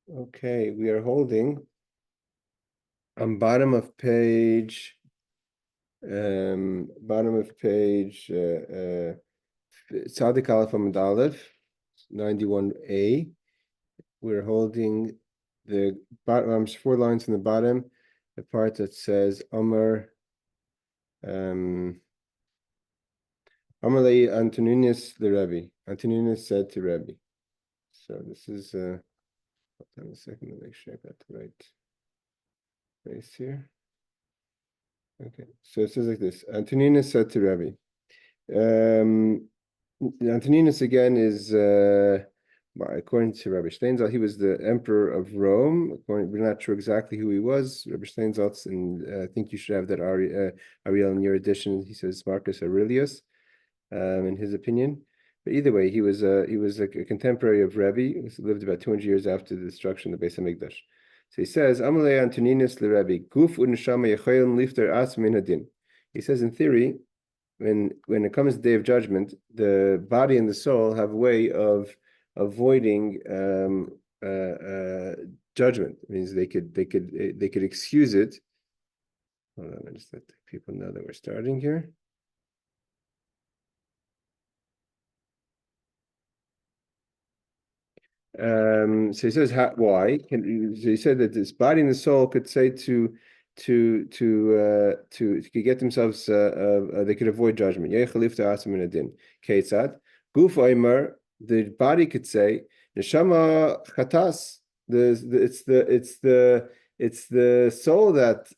Okay, we are holding on bottom of page Tzadik Aleph Amud Aleph 91a. We're holding the bottom 4 lines from the bottom, the part that says Amar Amalei Antoninos the Rebbe. Antoninos said to Rebbe. So this is hold on a second to make sure I got the right place here. Okay, so it says like this. Antoninos said to Rebbe. Antoninos again is according to Rabbi Stainzalts, he was the emperor of Rome. We're not sure exactly who he was. Rabbi Stainzalts, and I think you should have that Ariel in your edition. He says Marcus Aurelius, in his opinion. But either way, he was a contemporary of Rebbe. He lived about 200 years after the destruction of the Beis Hamikdash. So he says, Amalei Antoninus le Rebbe, Guf uneshama yecholim lifter as min hadin. He says, in theory, when it comes to the Day of Judgment, the body and the soul have a way of avoiding judgment. It means they could excuse it. Hold on, I just let people know that we're starting here. So he says, why? So he said that this body and the soul could say to get themselves, they could avoid judgment. Guf the body could say, neshama chatas. It's the soul that's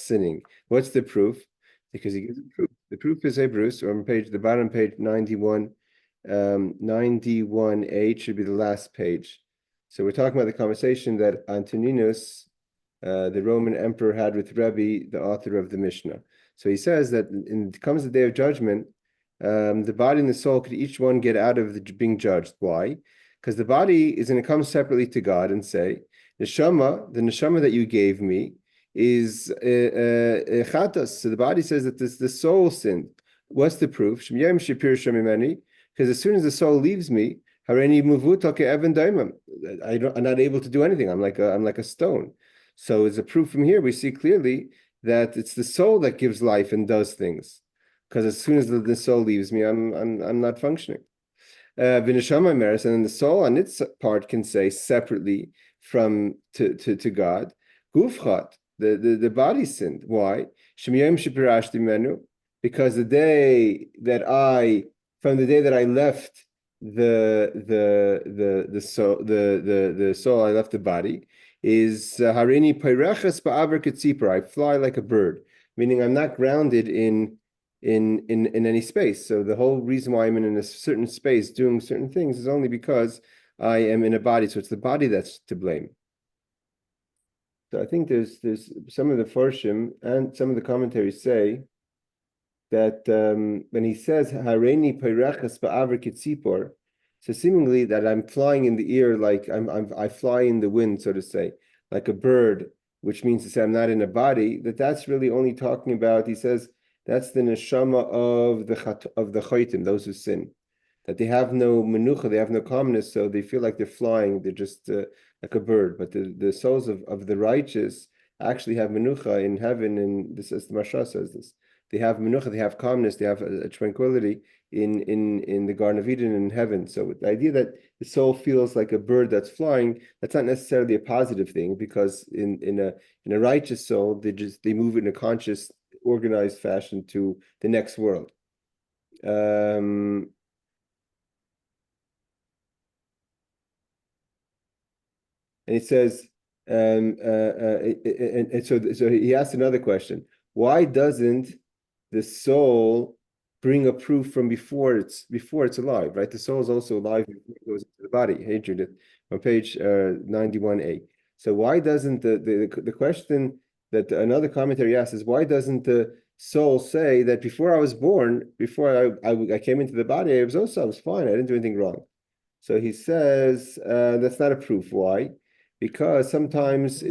sinning. What's the proof? Because he gives a proof. The proof is Hebrews, or on the bottom page 91. 91a should be the last page. So we're talking about the conversation that Antoninos, the Roman emperor, had with Rebbe, the author of the Mishnah. So he says that it comes the Day of Judgment, the body and the soul could each one get out of being judged. Why? Because the body is going to come separately to God and say, the neshama that you gave me is chatas. So the body says that the soul sinned. What's the proof? Because as soon as the soul leaves me, I'm not able to do anything. I'm like a stone. So as a proof from here, we see clearly that it's the soul that gives life and does things. Because as soon as the soul leaves me, I'm not functioning. And then the soul on its part can say separately from to God, Gufchat, the body sinned. Why? Because from the day that I left the soul, I left the body, is Harini Peireches Ba'aver Ketzipor. I fly like a bird, meaning I'm not grounded in any space. So the whole reason why I'm in a certain space doing certain things is only because I am in a body. So it's the body that's to blame. So I think there's some of the Farshim and some of the commentaries say that when he says Hareini Peireches Ba'aver Ketzipor, so seemingly that I'm flying in the air, like I fly in the wind, so to say, like a bird, which means to say I'm not in a body. That's really only talking about. He says that's the neshama of the choitim, those who sin, that they have no menucha, they have no calmness, so they feel like they're flying. They're just like a bird. But the souls of the righteous actually have menucha in heaven, and this is the Masha says this. They have menucha, they have calmness, they have a tranquility in the Garden of Eden in heaven. So the idea that the soul feels like a bird that's flying, that's not necessarily a positive thing, because in a righteous soul, they move in a conscious, organized fashion to the next world. And he says, and so he asked another question: why doesn't the soul bring a proof from before it's alive, right? The soul is also alive before it goes into the body. Hey, Judith, on page 91a. So why doesn't the question that another commentary asks is, why doesn't the soul say that before I was born, before I came into the body, I was fine, I didn't do anything wrong? So he says that's not a proof. Why? Because sometimes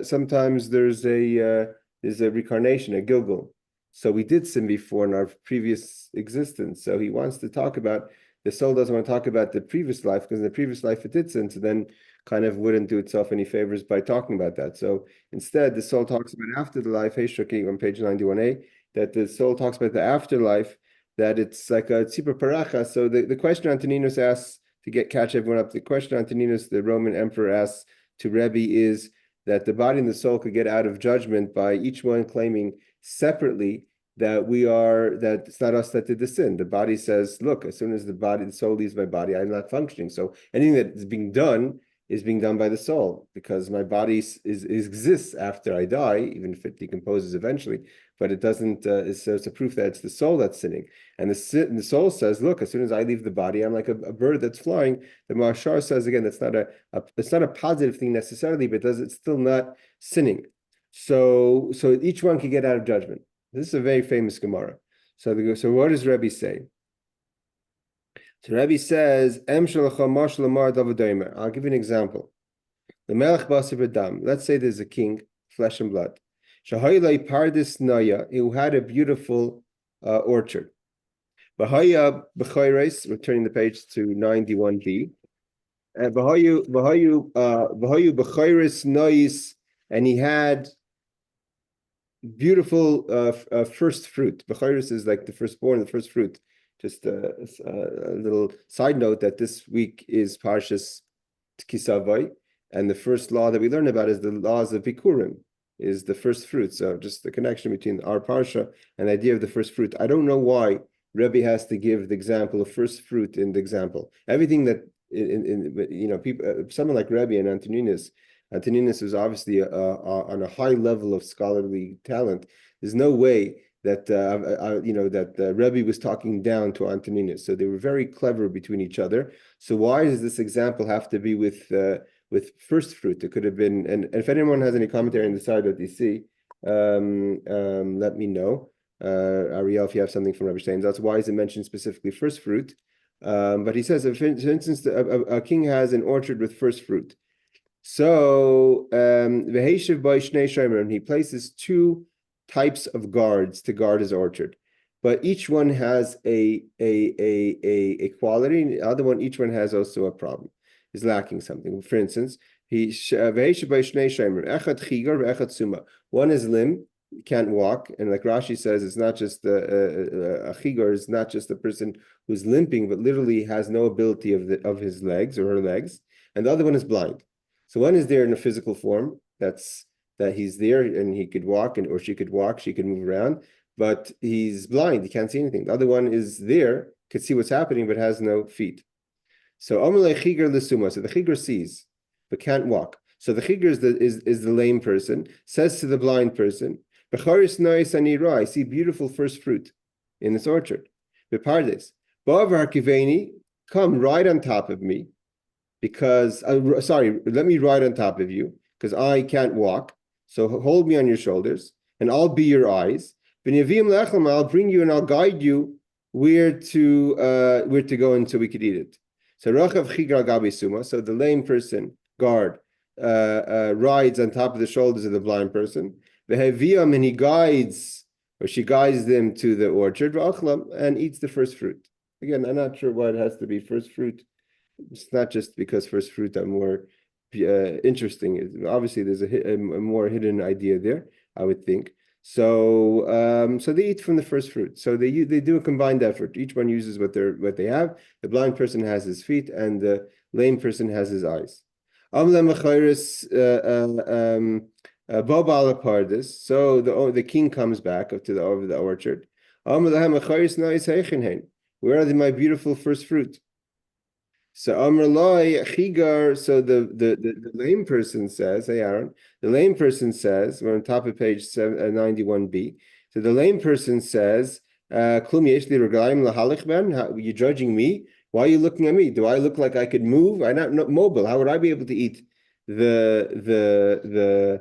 sometimes there's a reincarnation, a Gilgul. So we did sin before in our previous existence. So he wants to talk about the soul doesn't want to talk about the previous life because in the previous life it did sin, so then kind of wouldn't do itself any favors by talking about that. So instead, the soul talks about after the life, hey Shruki, on page 91a, that the soul talks about the afterlife, that it's like a tzipur paracha. So the question Antoninos asks, to catch everyone up, the question Antoninos, the Roman emperor, asks to Rebbe is that the body and the soul could get out of judgment by each one claiming separately that that it's not us that did the sin. The body says, look, as soon as the soul leaves my body, I'm not functioning. So anything that is being done by the soul, because my body exists after I die, even if it decomposes eventually, but it doesn't, it's a proof that it's the soul that's sinning. And the soul says, look, as soon as I leave the body, I'm like a bird that's flying. The Mashar says, again, that's not it's not a positive thing necessarily, but it's still not sinning. So each one can get out of judgment. This is a very famous Gemara. So what does Rebbe say? So Rebbe says, I'll give you an example. The Melech Basar Dam. Let's say there's a king, flesh and blood. Pardis Naya, who had a beautiful orchard. Bahaya B'chayres, returning the page to 91b. Bahayu B'chayres Nois, and he had beautiful first fruit. B'chayres is like the firstborn, the first fruit. Just a little side note that this week is Parshas Kisavai, and the first law that we learn about is the laws of Bikurim, is the first fruit. So just the connection between our Parsha and the idea of the first fruit. I don't know why Rebbe has to give the example of first fruit in the example. Everything that, people, someone like Rebbe and Antoninos is obviously on a high level of scholarly talent. There's no way that Rebbe was talking down to Antoninos. So they were very clever between each other. So why does this example have to be with first fruit? It could have been, and if anyone has any commentary on the side that you see, let me know. Ariel, if you have something from Rabbi Stainzalts, why is it mentioned specifically first fruit? But he says, for instance, a king has an orchard with first fruit. So he places two types of guards to guard his orchard, but each one has a quality, and the other one, each one has also a problem, is lacking something. For instance, one is limb, can't walk, and like Rashi says, it's not just a chigar is not just a person who's limping, but literally has no ability of his legs or her legs, and the other one is blind. So one is there in a physical form, that he's there and he could walk, or she could walk, she could move around, but he's blind, he can't see anything. The other one is there, could see what's happening, but has no feet. So Amalei Chigar L'Suma, so the Chigar sees, but can't walk. So the Chigar is the lame person, says to the blind person, B'charis Nois Anira, I see beautiful first fruit in this orchard. B'pardes, Ba'avar Kiveni, come ride on top of me, because, let me ride on top of you, because I can't walk. So hold me on your shoulders, and I'll be your eyes. I'll bring you and I'll guide you where to go until we could eat it. So Rachav Chigar Gabi Suma. So the lame person, guard, rides on top of the shoulders of the blind person. V'heviam, and he guides, or she guides them to the orchard, and eats the first fruit. Again, I'm not sure why it has to be first fruit. It's not just because first fruit are more interesting. Obviously, there's a more hidden idea there, I would think. So they eat from the first fruit. So they do a combined effort. Each one uses what they have. The blind person has his feet, and the lame person has his eyes. So the king comes back over the orchard. Where are my beautiful first fruit? So Amrlai Chigar, so the lame person says, hey Aaron, the lame person says, we're on top of page 91b. So the lame person says, Klum yeshli reglaim lahalik ben, are you judging me? Why are you looking at me? Do I look like I could move? I'm not mobile. How would I be able to eat the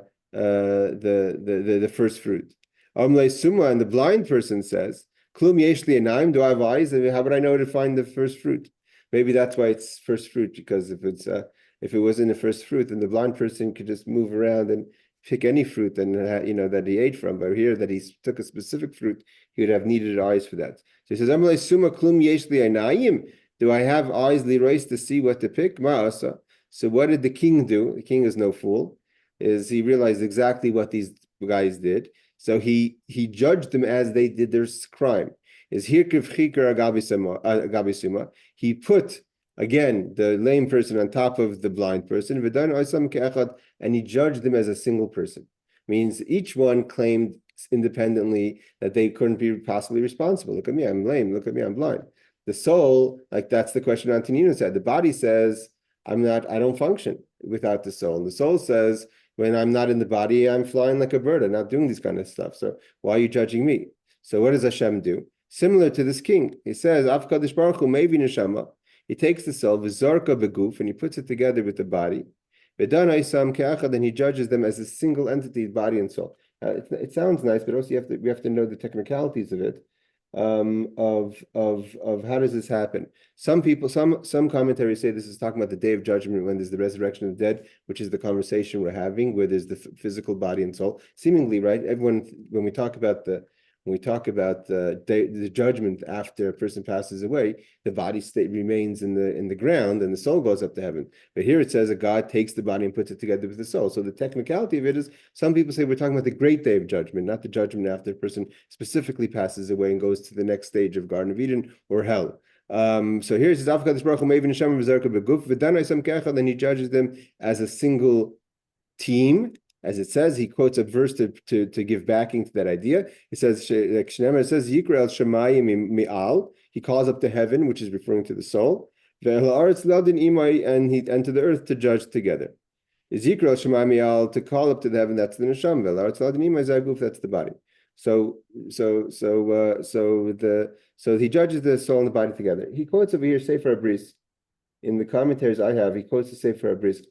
first fruit? Amrlai Suma, and the blind person says, Klum yeshli anaim, do I have eyes? How would I know to find the first fruit? Maybe that's why it's first fruit, because if it wasn't a first fruit, then the blind person could just move around and pick any fruit and that he ate from. But here, that he took a specific fruit, he would have needed eyes for that. So he says, "Amalei suma klum yesh li einayim." Do I have eyes, lirois, to see what to pick? Ma'asa. So what did the king do? The king is no fool. Is he realized exactly what these guys did. So he judged them as they did their crime. Is here he put again the lame person on top of the blind person, and he judged them as a single person. Means each one claimed independently that they couldn't be possibly responsible. Look at me, I'm lame. Look at me, I'm blind. The soul, like that's the question Antoninos said. The body says, I don't function without the soul. And the soul says, when I'm not in the body, I'm flying like a bird. I'm not doing this kind of stuff. So why are you judging me? So what does Hashem do? Similar to this king. He says, Av Kadosh Baruch Hu maybe neshama. He takes the soul, v'zarka beguf, and he puts it together with the body. V'dan isam ke'achad, and he judges them as a single entity, body and soul. It sounds nice, but also we have to know the technicalities of it. Of how does this happen? Some commentaries say this is talking about the day of judgment when there's the resurrection of the dead, which is the conversation we're having, where there's the physical body and soul. Seemingly, right? Everyone, when we talk about the judgment after a person passes away, the body remains in the ground and the soul goes up to heaven. But here it says that God takes the body and puts it together with the soul. So the technicality of it is, some people say we're talking about the great day of judgment, not the judgment after a person specifically passes away and goes to the next stage of Garden of Eden or hell. So here it says, then he judges them as a single team. As it says, he quotes a verse to give backing to that idea. It says, it says, Yikra Shemayim mi'al. He calls up to heaven, which is referring to the soul. And to the earth to judge together. Is Yikra Shemayim mi'al, to call up to the heaven, that's the nesham. That's the body. So he judges the soul and the body together. He quotes over here Sefer Abris. In the commentaries I have, he quotes the Sefer Abris.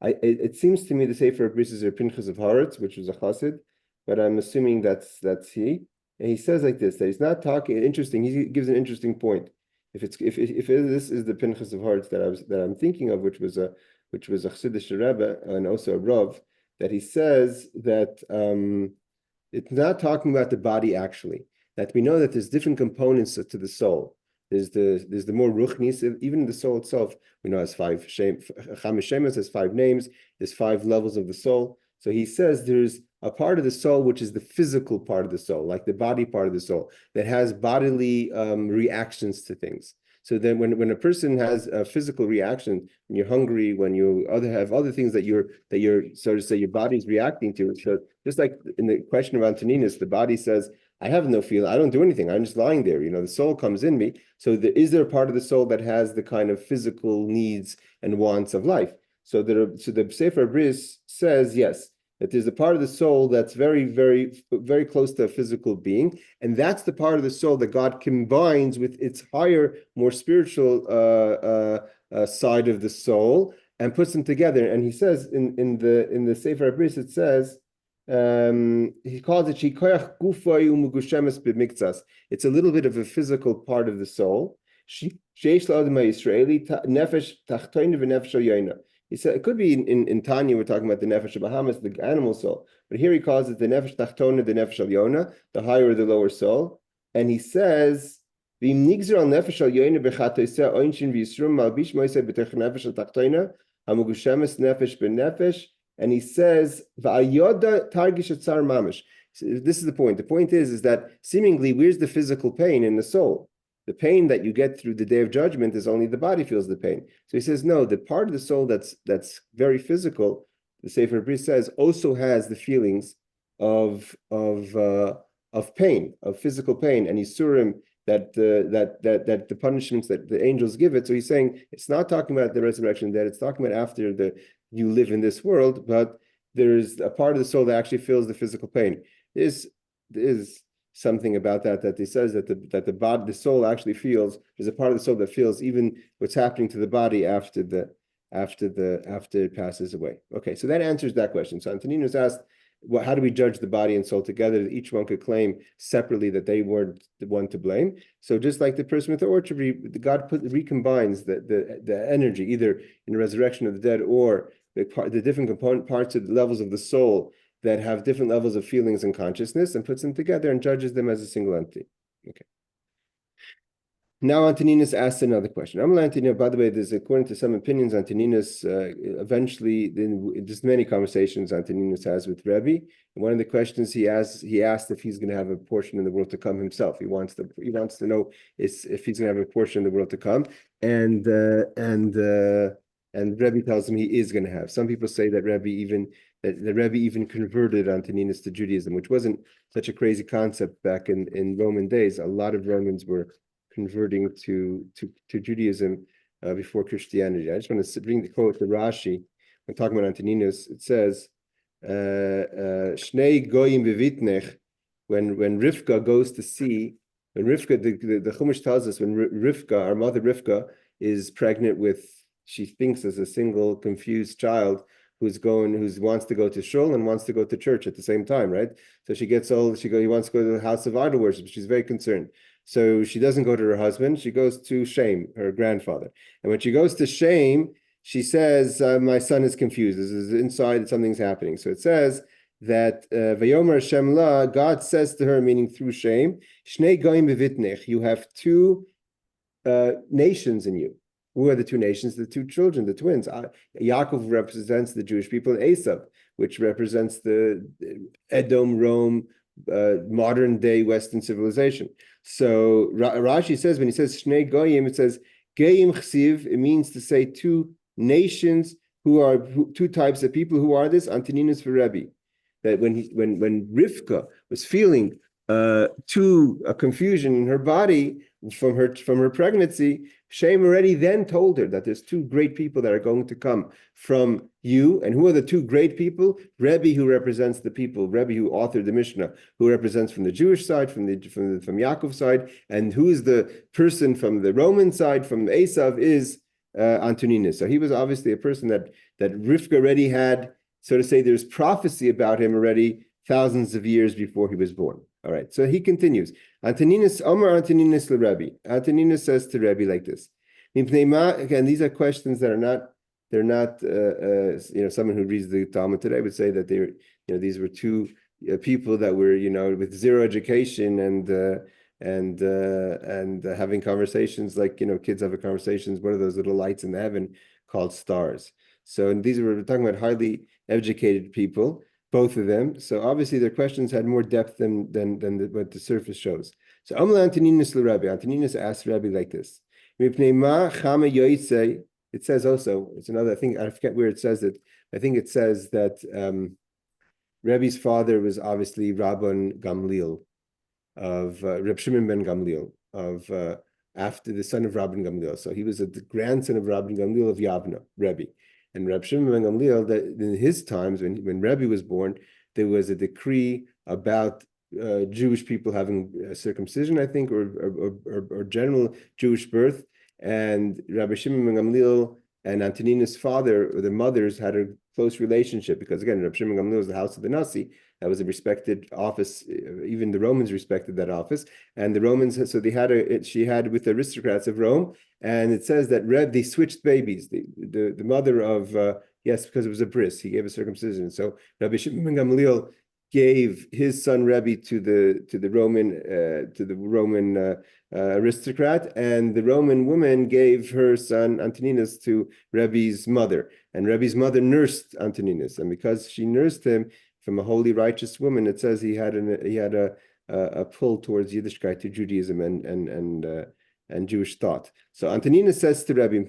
It seems to me the Sefer Abris is Pinchas of Haaretz, which was a chassid, but I'm assuming that's he. And he says like this, that he's not talking. Interesting. He gives an interesting point. If this is the Pinchas of Haaretz that I'm thinking of, which was a Chassidish Rebbe and also a Rav, that he says that it's not talking about the body actually. That we know that there's different components to the soul. There's the more ruchnis, even the soul itself, we know has five Chamish has 5 names, there's 5 levels of the soul. So he says there's a part of the soul which is the physical part of the soul, like the body part of the soul, that has bodily reactions to things. So then when a person has a physical reaction, when you're hungry, when you have other things that you're so to say your body's reacting to. So just like in the question of Antoninos, the body says, I have no feeling. I don't do anything. I'm just lying there. The soul comes in me. So is there a part of the soul that has the kind of physical needs and wants of life? So the Sefer Bris says yes, that there's a part of the soul that's very, very, very close to a physical being, and that's the part of the soul that God combines with its higher, more spiritual side of the soul and puts them together. And he says in the Sefer Bris, it says. He calls it shikoyach gufay umugushemes b'miktzas. It's a little bit of a physical part of the soul. Sheish la'adam ha'Yisraeli nefesh tachtoin v'nefesh ha'yayna. He said it could be in Tanya we're talking about the nefesh Bahamas, the animal soul, but here he calls it the nefesh tachtona, the nefesh ha'yona, the higher or the lower soul. And he says v'im nigzer al nefesh ha'yona b'chatoiseh oinshin v'yisrum malbish moiseh b'tech nefesh ha'tachtoina hamugushemes nefesh b'nefesh. And he says, "Va'ayoda targish etzar mamish." This is the point. The point is that seemingly, where's the physical pain in the soul? The pain that you get through the day of judgment is only the body feels the pain. So he says, no, the part of the soul that's very physical, the Sefer Bris says, also has the feelings of pain, of physical pain, and Yisurim, that the punishments that the angels give it. So he's saying it's not talking about the resurrection of the dead. It's talking about after you live in this world, but there's a part of the soul that actually feels the physical pain. There is something about that he says that the soul actually feels. There's a part of the soul that feels even what's happening to the body after it passes away. Okay, so that answers that question. So Antoninos asked, how do we judge the body and soul together? That each one could claim separately that they weren't the one to blame. So just like the person with the orchard, God recombines the energy either in the resurrection of the dead or the different component parts of the levels of the soul that have different levels of feelings and consciousness, and puts them together and judges them as a single entity. Okay. Now Antoninos asked another question. Antonino, by the way, there's, according to some opinions, Antoninos eventually, there's many conversations Antoninos has with Rebbe. And one of the questions he asked if he's going to have a portion in the world to come himself. He wants to know if he's going to have a portion in the world to come. And Rebbe tells him he is going to have. Some people say that Rebbe even converted Antoninos to Judaism, which wasn't such a crazy concept back in Roman days. A lot of Romans were converting to Judaism before Christianity. I just want to bring the quote to Rashi. I'm talking about Antoninos. It says, Shnei goyim bevitnech, when Rivka goes to see, when Rivka, the Chumash tells us, when Rivka, our mother Rivka, is pregnant with, she thinks as a single confused child who wants to go to shul and wants to go to church at the same time, right? So she gets old, he wants to go to the house of idol worship. She's very concerned. So she doesn't go to her husband. She goes to Shem, her grandfather. And when she goes to Shem, she says, my son is confused. This is inside, something's happening. So it says that Vayomer Hashem La, God says to her, meaning through Shem, Shnei goyim bevitnech, you have two nations in you. Who are the two nations? The two children, the twins. Yaakov represents the Jewish people, and Esav, which represents the Edom, Rome, modern day Western civilization. So Rashi says, when he says Shnei Goyim, it says Goyim Chsiv. It means to say two nations two types of people. Who are this? Antoninos for Rebbe. That when Rivka was feeling a confusion in her body from her pregnancy, Shem already then told her that there's two great people that are going to come from you. And who are the two great people? Rebbe, who represents the people, Rebbe, who authored the Mishnah, who represents from the Jewish side, from Yaakov's side, and who is the person from the Roman side, from Esav, is Antoninos. So he was obviously a person that Rivka already had, so to say, there's prophecy about him already thousands of years before he was born. All right, so he continues. Antoninos, Omer Antoninos Rebbe. Antoninos says to Rebbe like this. Again, these are questions that they're not someone who reads the Talmud today would say that these were two people that were, with zero education and having conversations like, kids have conversations. What are those little lights in the heaven called stars? So, and we're talking about highly educated people, both of them. So obviously their questions had more depth than what the surface shows. So Antoninos Rebbe. Antoninos asked Rebbe like this. It says also, it's another, I think, I forget where it says it. I think it says that Rebbe's father was obviously Rabban Gamliel of Reb Shimon ben Gamliel of after the son of Rabban Gamliel. So he was the grandson of Rabban Gamliel of Yavna, Rebbe. And Reb Shimon ben Gamliel, that in his times, when Rebbe was born, there was a decree about Jewish people having circumcision, I think, or general Jewish birth. And Rabbi Shimon ben Gamliel and Antoninos' father, or their mothers, had a close relationship because, again, Rabbi Shimon ben Gamliel was the house of the Nasi. That was a respected office. Even the Romans respected that office. And the Romans, so she had with the aristocrats of Rome. And it says that they switched babies. The mother of, yes, because it was a bris, he gave a circumcision. So Rabbi Shimon ben Gamliel gave his son Rebbe to the Roman aristocrat, and the Roman woman gave her son Antoninos to Rebbe's mother. And Rebbe's mother nursed Antoninos, and because she nursed him from a holy, righteous woman, it says he had a pull towards Yiddishkeit, to Judaism and Jewish thought. So Antoninos says to Rebbe,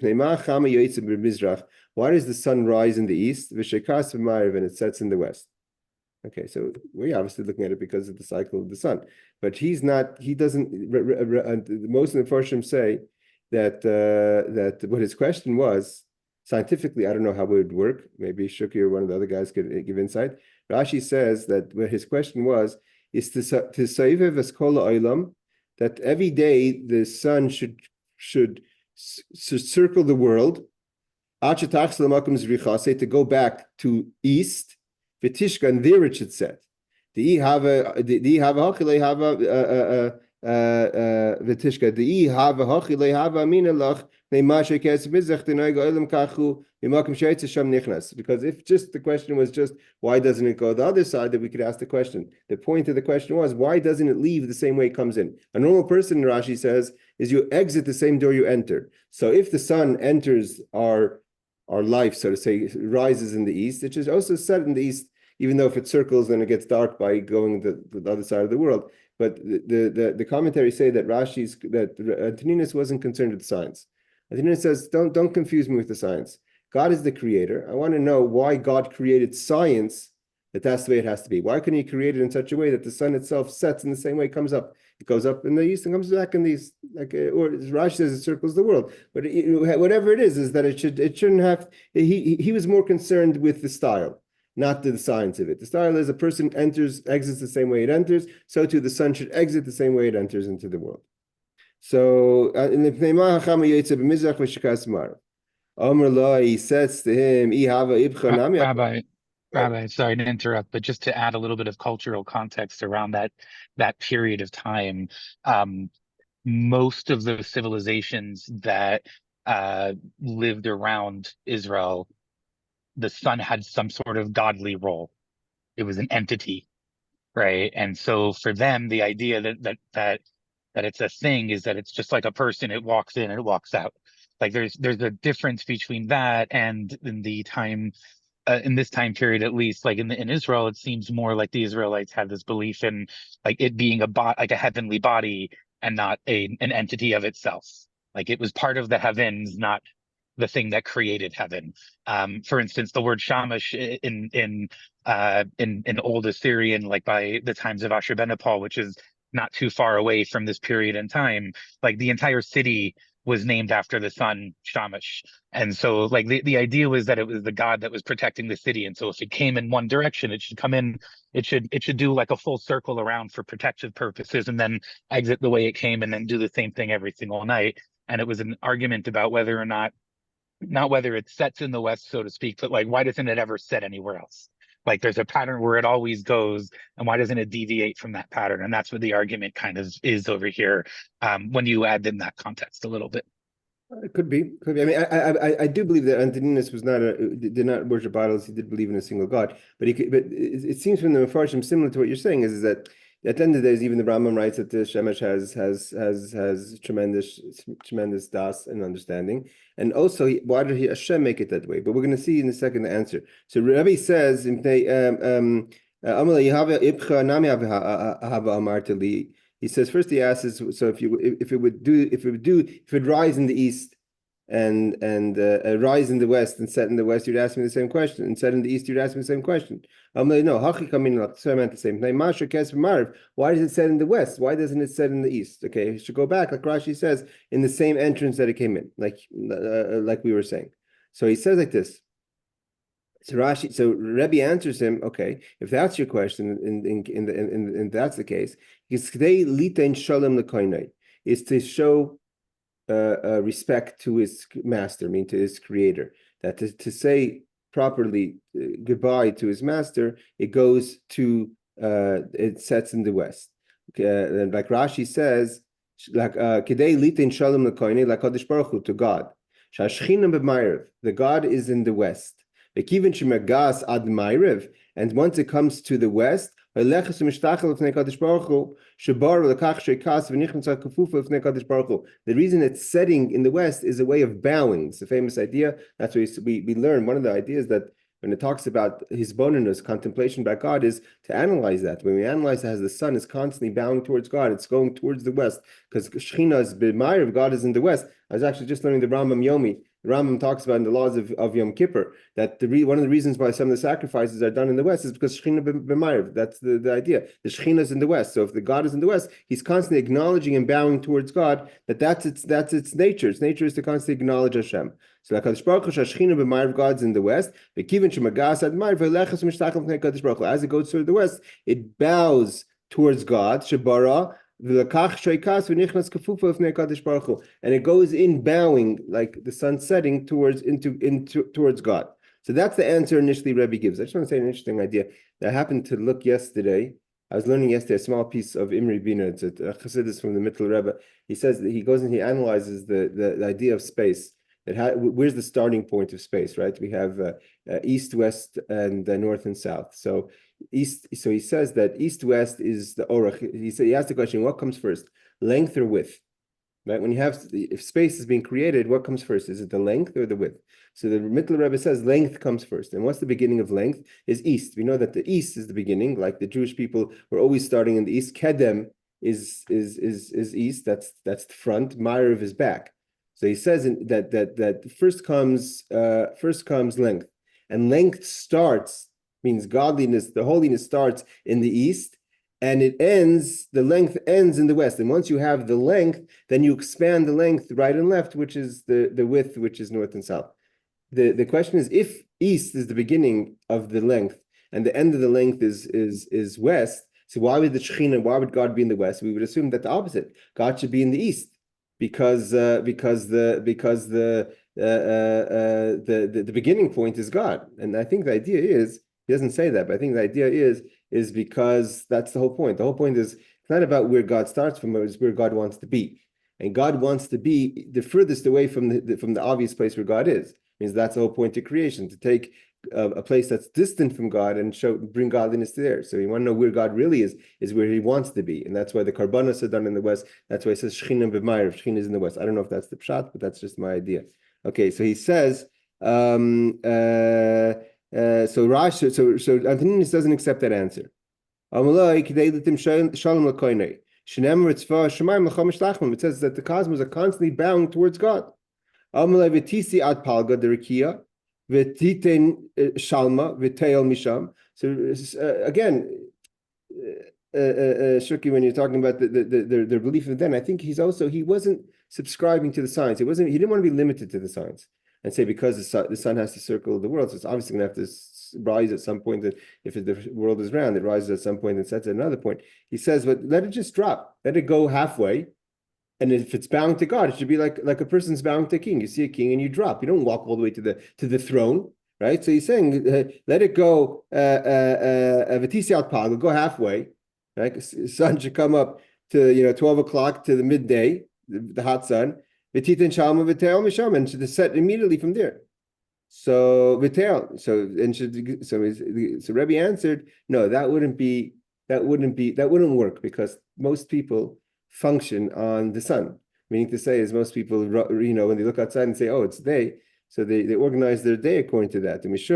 why does the sun rise in the east, and it sets in the west? Okay, so we're obviously looking at it because of the cycle of the sun, but he doesn't. Most of the Farshim say that what his question was, scientifically, I don't know how it would work. Maybe Shuki or one of the other guys could give insight. Rashi says that what his question was is to Saivev Eskola Olam, that every day the sun should circle the world, to go back to east, Vitishka, and there it should set. Vitishka, because if just the question was just why doesn't it go the other side, that we could ask the question. The point of the question was, why doesn't it leave the same way it comes in? A normal person, Rashi says, is you exit the same door you enter. So if the sun enters our life, so to say, rises in the east, it should also set in the east, even though if it circles, then it gets dark by going the other side of the world. But the commentaries say that Antoninos wasn't concerned with science. Antonino says, don't confuse me with the science. God is the creator. I want to know why God created science, that's the way it has to be. Why couldn't he create it in such a way that the sun itself sets in the same way it comes up? It goes up in the east and comes back in the east, or Rashi says it circles the world. But whatever it is that it shouldn't have. He was more concerned with the style, not the science of it. The style is a person exits the same way it enters. So too the sun should exit the same way it enters into the world. So in the he says to him, Rabbi, sorry to interrupt, but just to add a little bit of cultural context around that period of time, most of the civilizations that lived around Israel, the sun had some sort of godly role. It was an entity, right? And so for them, the idea that it's a thing is that it's just like a person. It walks in and it walks out. Like there's a difference between that and in this time period, at least, like in Israel, it seems more like the Israelites had this belief in like it being like a heavenly body and not an entity of itself. Like it was part of the heavens, not the thing that created heaven. For instance, the word shamash in Old Assyrian, like by the times of Ashurbanipal, which is not too far away from this period in time, like the entire city was named after the sun Shamash. And so like the idea was that it was the god that was protecting the city. And so if it came in one direction, it should come in, it should do like a full circle around for protective purposes and then exit the way it came and then do the same thing every single night. And it was an argument about whether or not whether it sets in the west, so to speak, but like why doesn't it ever set anywhere else? Like there's a pattern where it always goes, and why doesn't it deviate from that pattern? And that's what the argument kind of is over here, when you add in that context a little bit. It could be. I mean, I do believe that Antoninos did not worship idols. He did believe in a single God. But it seems from the Mefarshim, similar to what you're saying, is that at the end of the days, even the Rambam writes that the Shemesh has tremendous das and understanding. And also, why did Hashem make it that way? But we're going to see in a second the answer. So Rabbi says, he says first he asks, so if it rise in the east and rise in the west and set in the west, you'd ask me the same question, and set in the east, you'd ask me the same question. No, so I meant the same thing. Why does it set in the west? Why doesn't it set in the east? Okay, it should go back, like Rashi says, in the same entrance that it came in, like we were saying. So he says like this. So Rebbe answers him, okay, if that's your question, and that's the case, is to show respect to his master, I mean to his creator. That to say properly goodbye to his master, it goes to it sets in the west. And like Rashi says, like Kidei litin shalom l'koine, like Kadosh Baruch Hu, to God. Shashchina b'mayrev, the God is in the west. And once it comes to the west, the reason it's setting in the west is a way of bowing. It's a famous idea. That's what we learn. One of the ideas that when it talks about his bonus, contemplation by God, is to analyze that. When we analyze that, as the sun is constantly bowing towards God, it's going towards the west, because Shechina is b'mayrev of God is in the west. I was actually just learning the Rambam Yomi. The Rambam talks about in the laws of Yom Kippur that one of the reasons why some of the sacrifices are done in the west is because Shechina b'mayrev. That's the idea. The Shechina is in the west. So if the God is in the west, he's constantly acknowledging and bowing towards God. That's its nature. Its nature is to constantly acknowledge Hashem. So like Kadosh Baruch Hu, Shechina b'mayrev, God's in the west. As it goes toward the west, it bows towards God. Shebara. And it goes in bowing like the sun setting towards God. So that's the answer initially Rebbe gives. I just want to say an interesting idea that I happened to look yesterday. I was learning yesterday a small piece of Imri Bina. It's a Chassidus from the Mittel Rebbe. He says that he goes and he analyzes the idea of space. Where's the starting point of space, right? We have east, west, and north and south. So he says that east-west is the orach. He asked the question, what comes first, length or width? Right? When you have, if space is being created, what comes first? Is it the length or the width? So the Mittler Rebbe says length comes first. And what's the beginning of length? Is east. We know that the east is the beginning, like the Jewish people were always starting in the east. Kedem is east. That's the front. Ma'ariv is back. So he says that first comes length. And length means godliness, the holiness starts in the east. And the length ends in the west. And once you have the length, then you expand the length right and left, which is the width, which is north and south. The question is, if east is the beginning of the length and the end of the length is west, so why would the Shekhinah, why would God be in the west? We would assume that the opposite. God should be in the east because the beginning point is God. And I think the idea is, he doesn't say that, but I think the idea is because that's the whole point. The whole point is it's not about where God starts from, it's where God wants to be. And God wants to be the furthest away from the obvious place where God is. It means that's the whole point of creation, to take a place that's distant from God and bring godliness to there. So you want to know where God really is where he wants to be. And that's why the Karbanos are done in the west. That's why it says Shechina b'mayrav, Shechina is in the west. I don't know if that's the pshat, but that's just my idea. Okay, so he says, so Antoninos doesn't accept that answer. It says that the cosmos are constantly bound towards God. So again, Shuki, when you're talking about their belief in then, I think he wasn't subscribing to the science. He didn't want to be limited to the science and say because the sun has to circle the world, so it's obviously going to have to rise at some point. That if the world is round, it rises at some point and sets at another point. He says, but let it just drop, let it go halfway. And if it's bound to God, it should be like a person's bound to a king. You see a king and you drop. You don't walk all the way to the throne, right? So he's saying, let it go. Go halfway. Right? The sun should come up to 12 o'clock to the midday, the hot sun. And should set immediately from there. So Rebbe answered, no, that wouldn't work because most people function on the sun. Meaning to say is most people, when they look outside and say, oh, it's day, so they organize their day according to that. And there's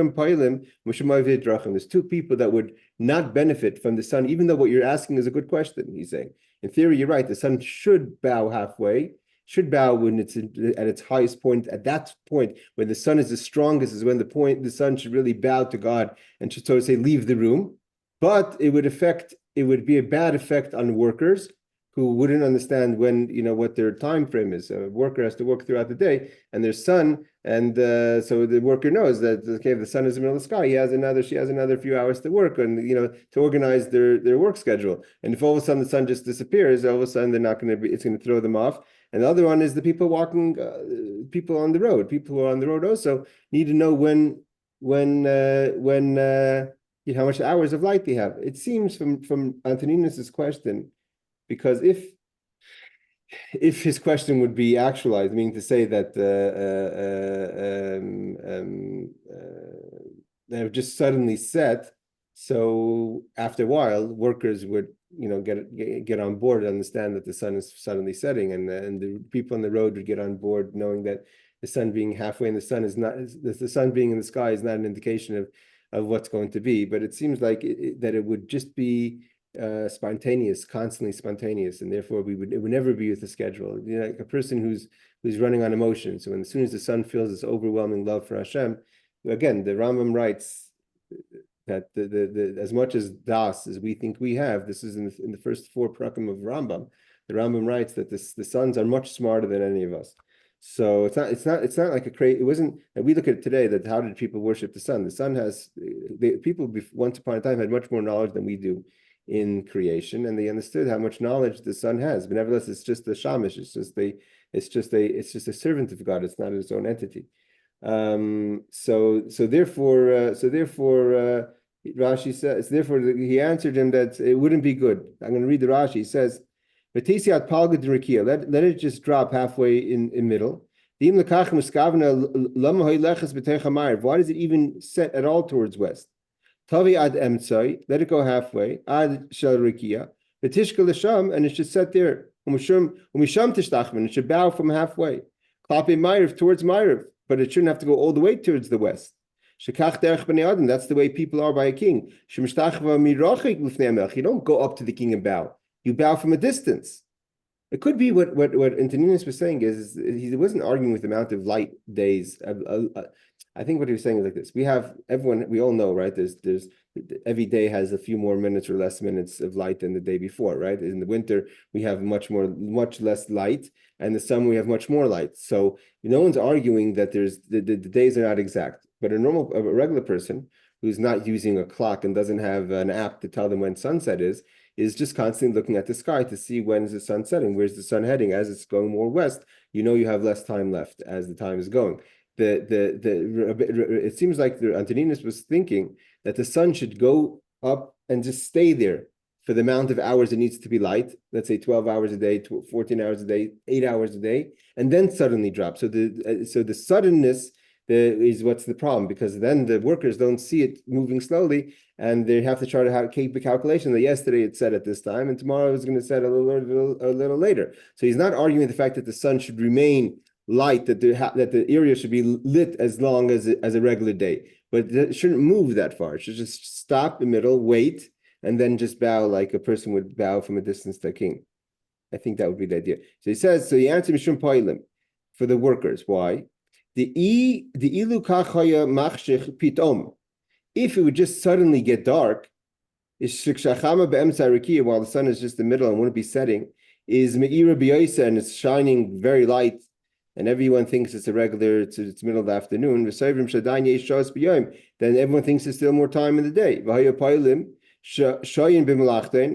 two people that would not benefit from the sun, even though what you're asking is a good question, he's saying. In theory, you're right, the sun should bow halfway, should bow when it's at its highest point. At that point, when the sun is the strongest, is when the sun should really bow to God and should sort of say, leave the room. But it would be a bad effect on workers who wouldn't understand when, what their time frame is. A worker has to work throughout the day, and there's sun, and so the worker knows that, okay, if the sun is in the middle of the sky, she has another few hours to work and, to organize their work schedule. And if all of a sudden the sun just disappears, all of a sudden it's going to throw them off. And the other one is the people walking, people on the road. People who are on the road also need to know how much hours of light they have. It seems from Antoninos' question, because if his question would be actualized, meaning to say that they're just suddenly set, so after a while, workers would get on board and understand that the sun is suddenly setting, and the people on the road would get on board knowing that the sun being halfway in the sun is not, the sun being in the sky is not an indication of what's going to be. But it seems like that it would just be spontaneous, constantly spontaneous, and therefore it would never be with a schedule. Like a person who's running on emotion. So as soon as the sun feels this overwhelming love for Hashem, again, the Rambam writes that the as much as das as we think we have, this is in the first 4 prakim of Rambam. The Rambam writes that the sons are much smarter than any of us. So it's not like a crazy. It wasn't. And we look at it today that how did people worship the sun? The sun has people once upon a time had much more knowledge than we do in creation, and they understood how much knowledge the sun has. But nevertheless, it's just the shamish. It's just a servant of God. It's not its own entity. So therefore, Rashi says. Therefore, he answered him that it wouldn't be good. I'm going to read the Rashi. He says, let it just drop halfway in middle. Why does it even set at all towards west? Tavi ad emtsai, let it go halfway. Ad shel rikia. V'tishka l'sham, and it should set there. Umisham tishtachman, it should bow from halfway. Klape Ma'ariv, towards Ma'ariv, but it shouldn't have to go all the way towards the west. Shekach derech b'nei adam, that's the way people are by a king. Shemshtachva mirachik l'fnei hamelech, you don't go up to the king and bow. You bow from a distance. It could be what Antoninos was saying is he wasn't arguing with the amount of light days. I think what he was saying is like this: we all know, right? There's every day has a few more minutes or less minutes of light than the day before, right? In the winter we have much less light, and in the summer we have much more light. So no one's arguing that there's the days are not exact, but a regular person who's not using a clock and doesn't have an app to tell them when sunset is just constantly looking at the sky to see when is the sun setting, where's the sun heading. As it's going more west, you have less time left as the time is going. It seems like the Antoninos was thinking that the sun should go up and just stay there for the amount of hours it needs to be light. Let's say 12 hours a day, 14 hours a day, 8 hours a day, and then suddenly drop. So the suddenness is what's the problem, because then the workers don't see it moving slowly, and they have to try to keep a calculation that yesterday it set at this time, and tomorrow it's going to set a little later. So he's not arguing the fact that the sun should remain light, that the area should be lit as long as a regular day, but it shouldn't move that far. It should just stop in the middle, wait, and then just bow like a person would bow from a distance to a king. I think that would be the idea. So he says, so he answered Mishum Poilim for the workers. Why? If it would just suddenly get dark, while the sun is just in the middle and wouldn't be setting, is me'ira b'yoisa, and it's shining very light, and everyone thinks it's it's middle of the afternoon. Then everyone thinks there's still more time in the day.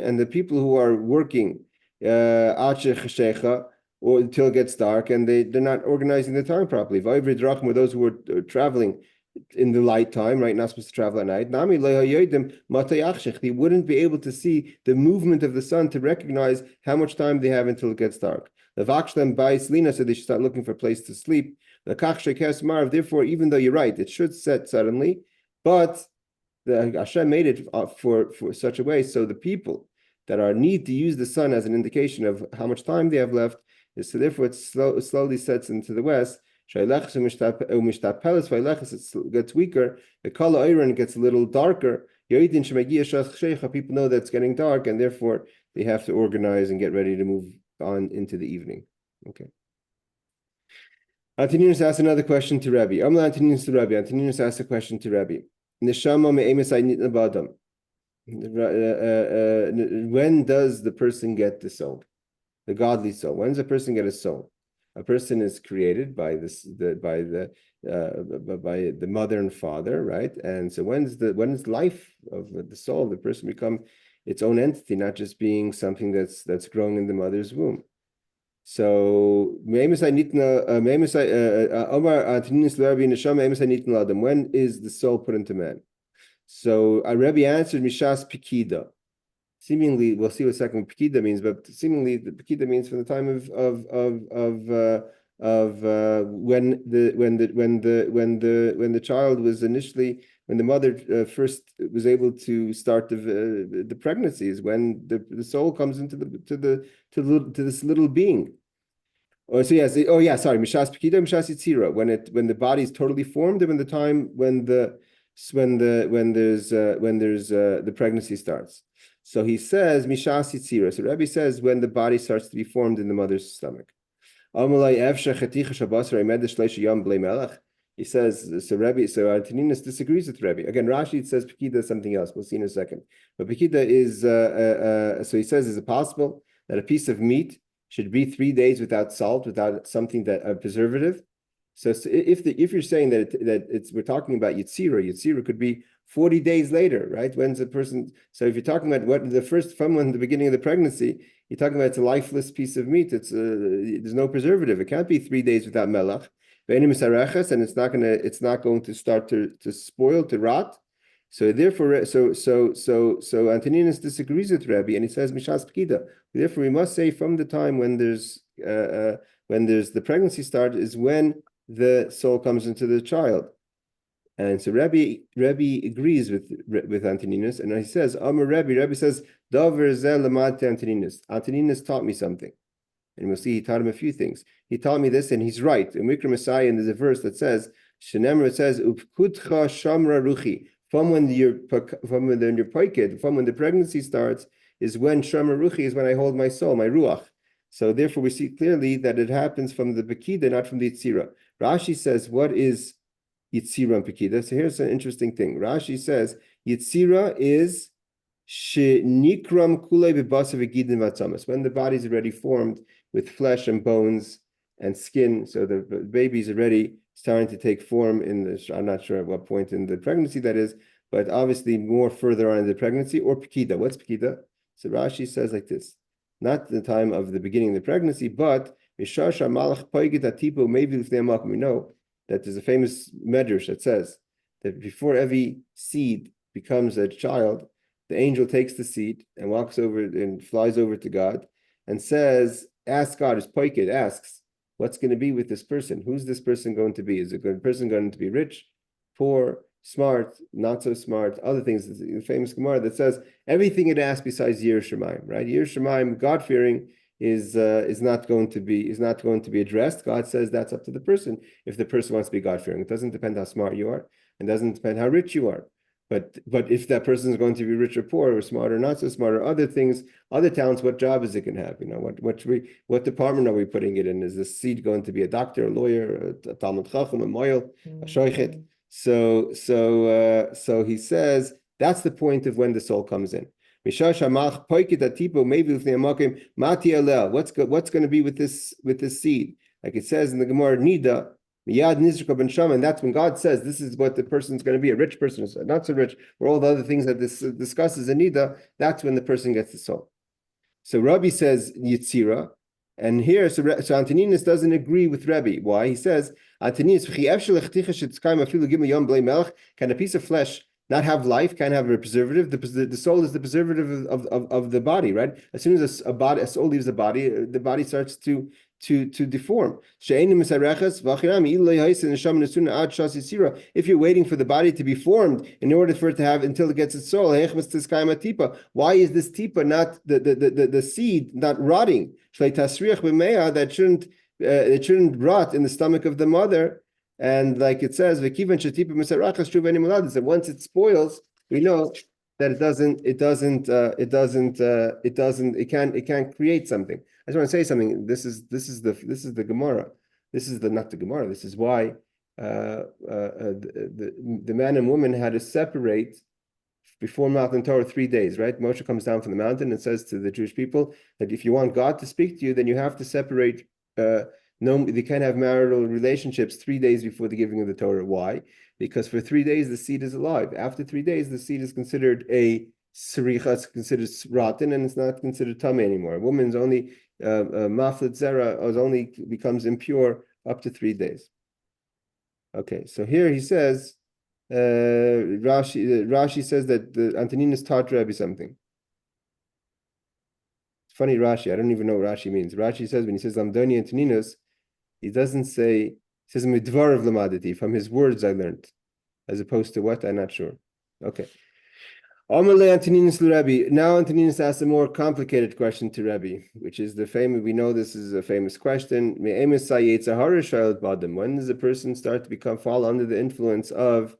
And the people who are working or until it gets dark, and they're not organizing the time properly. With those who are traveling in the light time, right? Not supposed to travel at night. They wouldn't be able to see the movement of the sun to recognize how much time they have until it gets dark. The Vakshlam by Selina said they should start looking for a place to sleep. The therefore, even though you're right, it should set suddenly, but the Hashem made it for such a way so the people that need to use the sun as an indication of how much time they have left. So therefore, it slowly sets into the west. It gets weaker. The color iron gets a little darker. People know that it's getting dark, and therefore they have to organize and get ready to move on into the evening. Okay. Antoninos asked another question to Rebbe. Antoninos asked a question to Rebbe. When does the person get the soul? The godly soul. When does a person get a soul? A person is created by the mother and father, right? And so when is life of the soul, the person become its own entity, not just being something that's growing in the mother's womb. So when is the soul put into man? So Rebbe answered Mishas Pikida. Seemingly, we'll see what second Pikida means, but seemingly the Pikida means from the time of when the child was initially, when the mother first was able to start the pregnancy, is when the soul comes into this little being. Mishas Pikida, Mishas Yitzira, when the body is totally formed, and when the pregnancy starts. So he says Mishas Yitzira. So Rebbe says when the body starts to be formed in the mother's stomach. He says, so Antoninos disagrees with Rebbe. Again, Rashi says Pekida is something else. We'll see in a second. But Pekida is, so he says, is it possible that a piece of meat should be 3 days without salt, without something a preservative? So if you're saying that we're talking about Yitzira could be 40 days later, right? When's a person? So if you're talking about from the beginning of the pregnancy, you're talking about it's a lifeless piece of meat. It's there's no preservative. It can't be 3 days without melach, and it's not going to start to spoil, to rot. So therefore, so Antoninos disagrees with Rebbe, and he says Mishas Pekida. Therefore, we must say from the time when there's the pregnancy start is when the soul comes into the child. And so Rebbe agrees with Antoninos, and he says, Amar Rebbe says, Davar zeh lamad Antoninos. Antoninos taught me something. And we'll see he taught him a few things. He taught me this, and he's right. In Mikra Messiah, there's a verse that says, Shenemra, it says, Upkutcha shamra ruchi. From when you're poiked, from when the pregnancy starts, is when shamra ruchi is when I hold my soul, my ruach. So therefore, we see clearly that it happens from the Bekida, not from the Yitzira. Rashi says, what is Yitzira and Pekida? So here's an interesting thing. Rashi says, Yitzira is shenikram kulei bebasav egidin vatzamas. When the body is already formed with flesh and bones and skin, so the baby is already starting to take form in the, I'm not sure at what point in the pregnancy that is, but obviously more further on in the pregnancy, or Pekida. What's Pekida? So Rashi says like this, not the time of the beginning of the pregnancy, but we know that there's a famous medrash that says that before every seed becomes a child, the angel takes the seed and walks over and flies over to God and says, ask God, asks, what's going to be with this person? Who's this person going to be? Is the person going to be rich, poor, smart, not so smart, other things? The famous Gemara that says everything it asks besides Yireh Shamayim, right? Yireh Shamayim, God-fearing, is not going to be addressed. God says that's up to the person if the person wants to be God-fearing. It doesn't depend how smart you are, it doesn't depend how rich you are. But if that person is going to be rich or poor or smart or not so smart or other things, other talents, what job is it going to have? What department are we putting it in? Is the seed going to be a doctor, a lawyer, a Talmud Chacham, a moil, a shoichet? So he says that's the point of when the soul comes in. What's going to be with this seed? Like it says in the Gemara, Nida. And that's when God says this is what the person's going to be, a rich person, not so rich, or all the other things that this discusses in Nida, that's when the person gets the soul. So Rabbi says Yitzira, and here, so Antoninos doesn't agree with Rabbi. Why? He says, Antoninos, can a piece of flesh not have life, can't have a preservative? The soul is the preservative of the body, right? As soon as a soul leaves the body starts to deform. If you're waiting for the body to be formed in order for it to have until it gets its soul, why is this tipa not the seed not rotting? That it shouldn't rot in the stomach of the mother. And like it says, that once it spoils, we know that it can't create something. I just want to say something. This is the Gemara. This is not the Gemara. This is why the man and woman had to separate before Matan Torah 3 days, right? Moshe comes down from the mountain and says to the Jewish people that if you want God to speak to you, then you have to separate. They can't have marital relationships 3 days before the giving of the Torah. Why? Because for 3 days the seed is alive. After 3 days, the seed is considered a saricha, it's considered rotten, and it's not considered tamei anymore. A woman's only maflet zera only becomes impure up to 3 days. Okay, so here he says, Rashi says that the Antoninos taught Rebbe something. It's funny, Rashi, I don't even know what Rashi means. Rashi says, when he says Lamdoni Antoninos, he doesn't say, he says midvar of lamadati, from his words I learned, as opposed to what, I'm not sure. Okay. Antoninos Rebbe. Now Antoninos asks a more complicated question to Rebbe, which is the famous, we know this is a famous question. When does a person start to fall under the influence of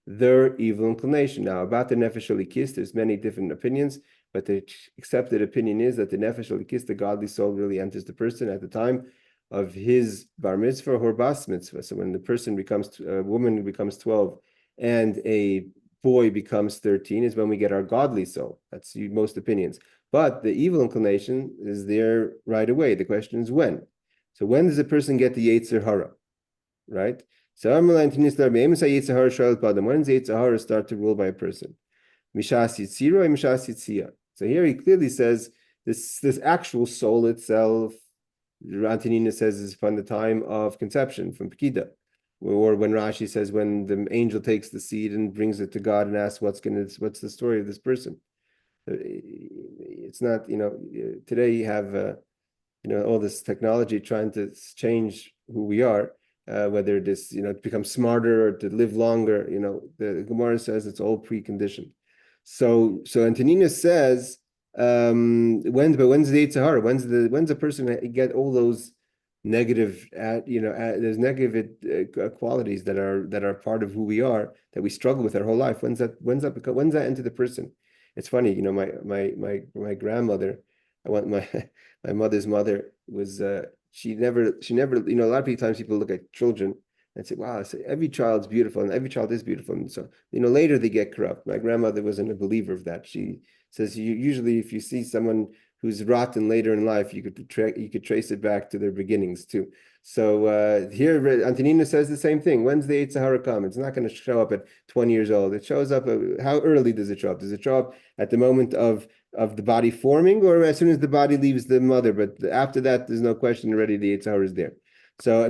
their evil inclination? Now, about the nefesh alikis, there's many different opinions, but the accepted opinion is that the nefesh alikis, the godly soul, really enters the person at the time of his bar mitzvah or bas mitzvah. So when the person a woman becomes 12 and a boy becomes 13 is when we get our godly soul. That's most opinions. But the evil inclination is there right away. The question is when. So when does a person get the Yetzer Hara? Right? So when does Yetzer Hara start to rule by a person? Mishas Yitzira or Mishas Yitzia? So here he clearly says this actual soul itself, Antoninos says, is from the time of conception, from Pekida. Or when Rashi says when the angel takes the seed and brings it to God and asks what's the story of this person. It's not, today you have all this technology trying to change who we are. whether this, to become smarter or to live longer. The Gemara says it's all preconditioned. So Antoninos says, when's the Yetzer Hara? When's a person get all those negative, there's negative qualities that are part of who we are, that we struggle with our whole life. When's that enter the person? It's funny, my grandmother, my mother's mother was she never, a lot of times people look at children and say, wow, every child's beautiful and every child is beautiful. And so, later they get corrupt. My grandmother wasn't a believer of that. She says, usually if you see someone who's rotten later in life, you could trace it back to their beginnings too. So here Antonino says the same thing. When's the Yetzer Hara come? It's not going to show up at 20 years old. It shows up. How early does it show up? Does it show up at the moment of the body forming, or as soon as the body leaves the mother? But after that, there's no question already the Yetzer Hara is there. So so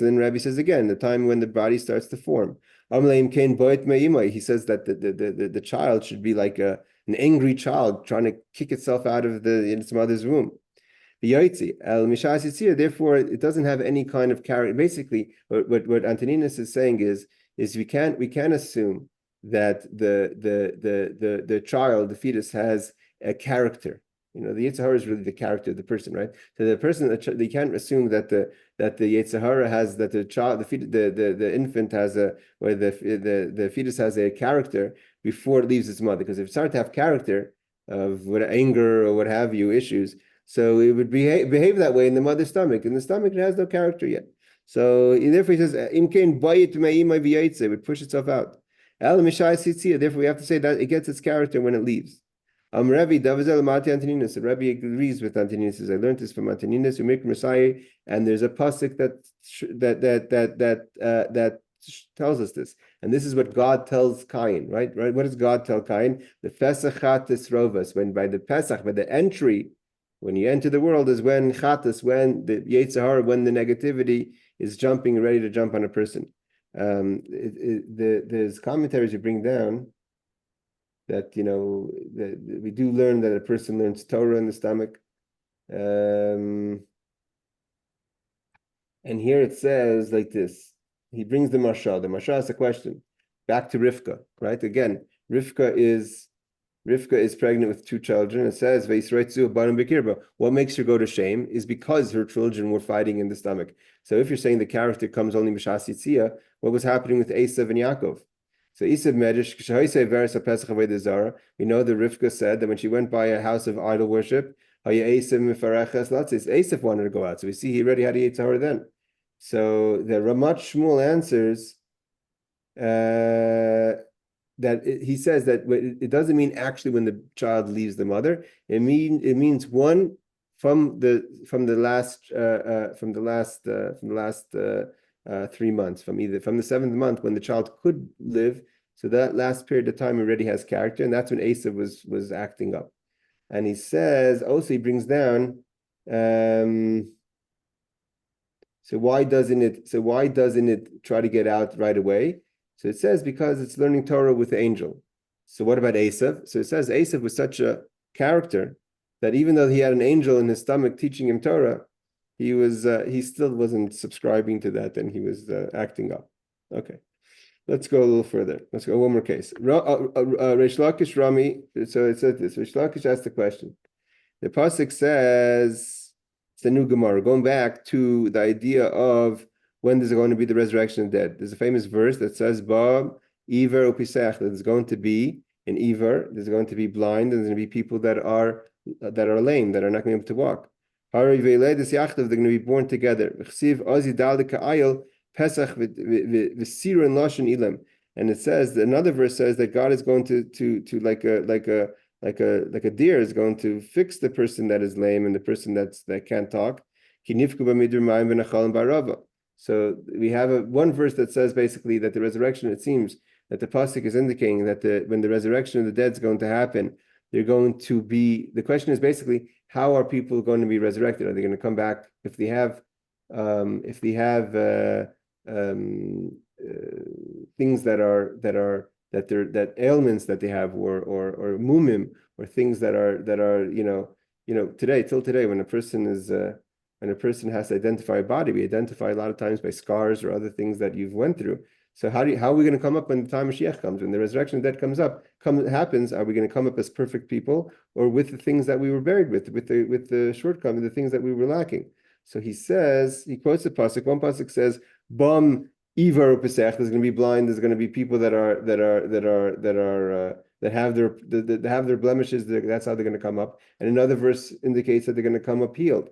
then Rabbi says again, the time when the body starts to form. He says that the child should be like an angry child trying to kick itself out of its mother's womb. Therefore, it doesn't have any kind of character. Basically, what Antoninos is saying is we can't assume that the child, the fetus, has a character. The Yetzer Hara is really the character of the person, right? So the person, they can't assume that the Yetzer Hara has, that the child, the infant has or the fetus has a character before it leaves its mother. Because if it starts to have character of anger or what have you, issues, so it would behave that way in the mother's stomach. In the stomach, it has no character yet. So therefore, he says, it would push itself out. Therefore, we have to say that it gets its character when it leaves. Rebbe Antoninos. Rebbe agrees with Antoninos. Says, I learned this from Antoninos, who make Messiah, and there's a pasuk that tells us this, and this is what God tells Cain, right? What does God tell Cain? The Pesachat Rovas, when by the Pesach, by the entry, when you enter the world, is when Chatas, when the Yetzer Hara, when the negativity is ready to jump on a person. There's commentaries you bring down that we do learn that a person learns Torah in the stomach, and here it says like this. He brings the Mashal. The Mashal has a question back to Rivka, right? Again, Rivka is pregnant with 2 children. It says what makes her go to shame is because her children were fighting in the stomach. So if you're saying the character comes only Mishas Yitzia, what was happening with Esav and Yaakov? So Esav Medish, we know that Rivka said that when she went by a house of idol worship, Esav wanted to go out. So we see he already had a Yetzer Hara then. So the Ramat Shmuel answers that he says that it doesn't mean actually when the child leaves the mother. It means one from the last 3 months, from the 7th month when the child could live. So that last period of time already has character, and that's when Esav was acting up. And he says also, he brings down. So why doesn't it try to get out right away? So it says because it's learning Torah with the angel. So what about Esav? So it says Esav was such a character that even though he had an angel in his stomach teaching him Torah, he still wasn't subscribing to that, and he was acting up. Okay, let's go a little further. Let's go one more case. Reish Lakish Rami. So it says this. Reish Lakish asked the question. The pasuk says, it's the new Gemara, going back to the idea of when there's going to be the resurrection of the dead. There's a famous verse that says, "Ba Iver upisech." There's going to be an Iver. There's going to be blind, and there's going to be people that are lame, that are not going to be able to walk. They're going to be born together. And it says, another verse says that God is going to like a deer is going to fix the person that is lame and the person that can't talk. So we have one verse that says basically that the resurrection, it seems that the pasuk is indicating that when the resurrection of the dead is going to happen, they're going to be, the question is basically, how are people going to be resurrected? Are they going to come back if they have things that ailments that they have, or mumim, or things that are till today when a person is when a person has to identify a body, we identify a lot of times by scars or other things that you've went through. So how are we going to come up when the time of Mashiach comes, when the resurrection of the dead happens? Are we going to come up as perfect people, or with the things that we were buried with the shortcomings, the things that we were lacking? So he quotes the pasuk. One pasuk says, "Bam ivar pesach." There's going to be blind. There's going to be people that have their blemishes. That's how they're going to come up. And another verse indicates that they're going to come up healed.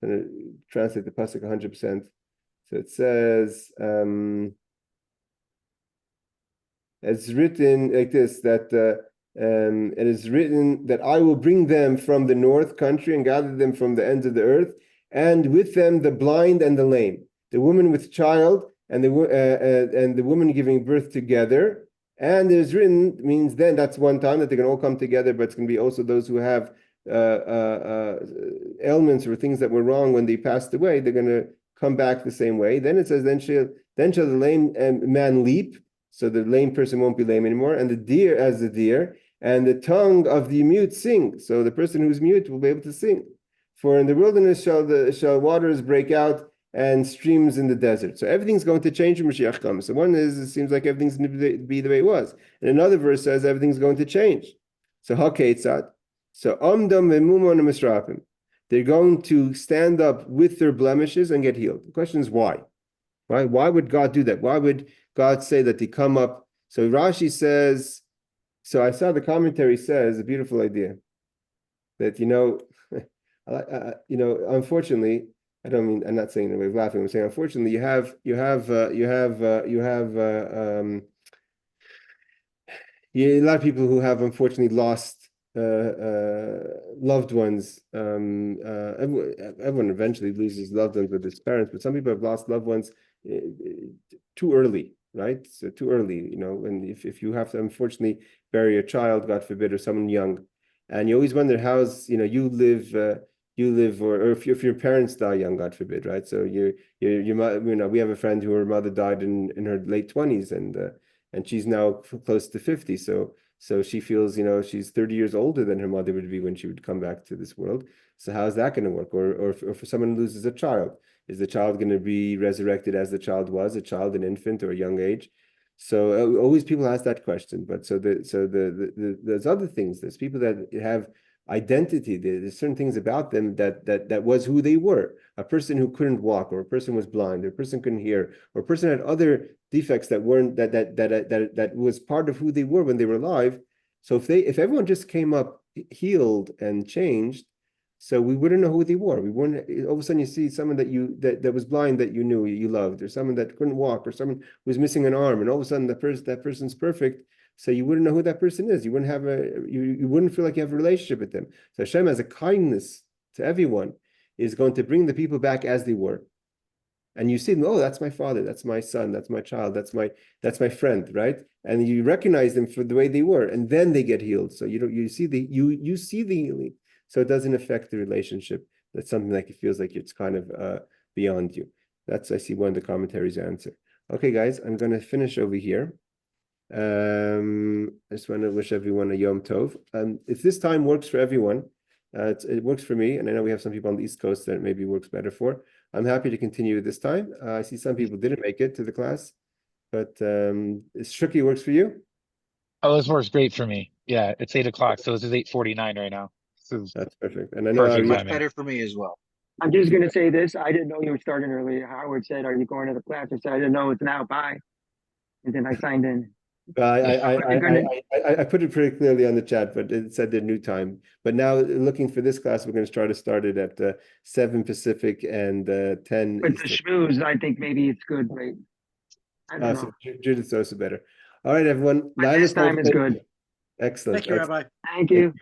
I'm going to translate the pasuk 100%. So it says, it's written like this, that it is written that I will bring them from the north country and gather them from the ends of the earth, and with them the blind and the lame, the woman with child, and the woman giving birth together. And it is written, means then that's one time that they're going to all come together, but it's going to be also those who have ailments or things that were wrong when they passed away. They're going to come back the same way. Then it says, then shall the lame man leap. So the lame person won't be lame anymore, and the deer as the deer, and the tongue of the mute sing. So the person who's mute will be able to sing. For in the wilderness shall waters break out, and streams in the desert. So everything's going to change when Mashiach comes. So one is, it seems like everything's going to be the way it was. And another verse says everything's going to change. So hakeitzat. So amdam v'mumon misrapim. They're going to stand up with their blemishes and get healed. The question is why? Why would God do that? Why would God say that they come up? So Rashi says, so I saw the commentary says, a beautiful idea, that, unfortunately, I'm not saying in a way of laughing, I'm saying, unfortunately, you have a lot of people who have unfortunately lost loved ones. Everyone eventually loses loved ones with his parents, but some people have lost loved ones too early, right? So too early, and if you have to unfortunately bury a child, God forbid, or someone young, and you always wonder how's you live, or if your parents die young, God forbid, right? So your mother, we have a friend who her mother died in her late 20s, and she's now close to 50. So she feels, she's 30 years older than her mother would be when she would come back to this world. So how's that going to work? Or for someone who loses a child, is the child going to be resurrected as the child was, a child, an infant, or a young age? So always people ask that question. But there's other things. There's people that have identity. There's certain things about them that was who they were. A person who couldn't walk, or a person was blind, or a person couldn't hear, or a person had other defects that weren't that was part of who they were when they were alive. So if everyone just came up healed and changed, so we wouldn't know who they were. We wouldn't. All of a sudden, you see someone that was blind that you knew you loved, or someone that couldn't walk, or someone who was missing an arm, and all of a sudden that person's perfect. So you wouldn't know who that person is. You wouldn't have you wouldn't feel like you have a relationship with them. So Hashem, as a kindness to everyone, is going to bring the people back as they were. And you see them, oh, that's my father, that's my son, that's my child, that's my friend, right? And you recognize them for the way they were, and then they get healed. So you see the healing. So it doesn't affect the relationship. That's something like it feels like it's kind of beyond you. That's, I see, one of the commentaries answer. Okay, guys, I'm going to finish over here. I just want to wish everyone a Yom Tov. If this time works for everyone, it works for me, and I know we have some people on the East Coast that it maybe works better for. I'm happy to continue this time. I see some people didn't make it to the class, but Shuki works for you? Oh, this works great for me. Yeah, it's 8 o'clock, so this is 8:49 right now. That's perfect. And I know Perfect Ari, timing. Better for me as well. I'm just going to say this. I didn't know you were starting early. Howard said, "Are you going to the class?" I said, "I didn't know it's now. Bye." And then I signed in. I put it pretty clearly on the chat, but it said the new time. But now, looking for this class, we're going to try to start it at 7 Pacific and 10 But Eastern. the schmooze, I think maybe it's good, right? I don't know. So Judith's also better. All right, everyone. But this time is good. Excellent. Thank you, Rabbi. Thank you.